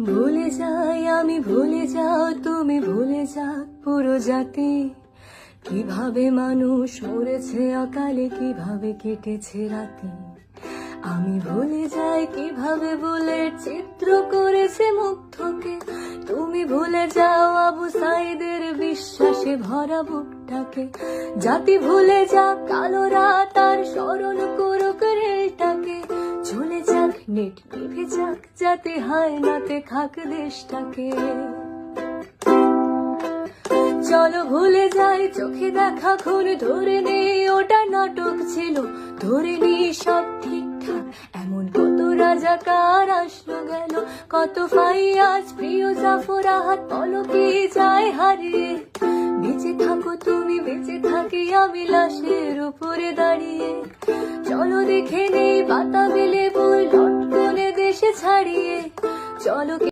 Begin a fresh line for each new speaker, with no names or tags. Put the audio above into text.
ভুলে যাই আমি, ভুলে যাও তুমি, ভুলে যাও পুরো জাতি। কিভাবে মানুষ মরেছে অকালে, কিভাবে কেটেছে রাতে। আমি ভুলে যাই কিভাবে বুলেট চিত্র করেছে মুগ্ধকে। তুমি ভুলে যাও আবু সাইদের বিশ্বাসে ভরা বুকটাকে। জাতি ভুলে যাক কালো রাত আর স্মরণ করুক রেলটাকে। চলে যাক নেট নিভে যাক, যাতে হায় নাতে খাক দেশটাকে। চলো ভুলে যাই চোখে দেখা খুন, ধরে নেই ওটা নাটক ছিল। ধরে নেই সব ঠিকঠাক, এমন কত রাজাকার আসলো গেল। কত ফাইয়াজ প্রিয় জাফর আহাত পলকে যায় হারিয়ে। বেঁচে থাকো তুমি, বেঁচে থাকি আমি লাশের উপরে দাঁড়িয়ে। চলো দেখে নেই বাতাবি লেবু লটকনে দেশে ছাড়িয়ে। চলো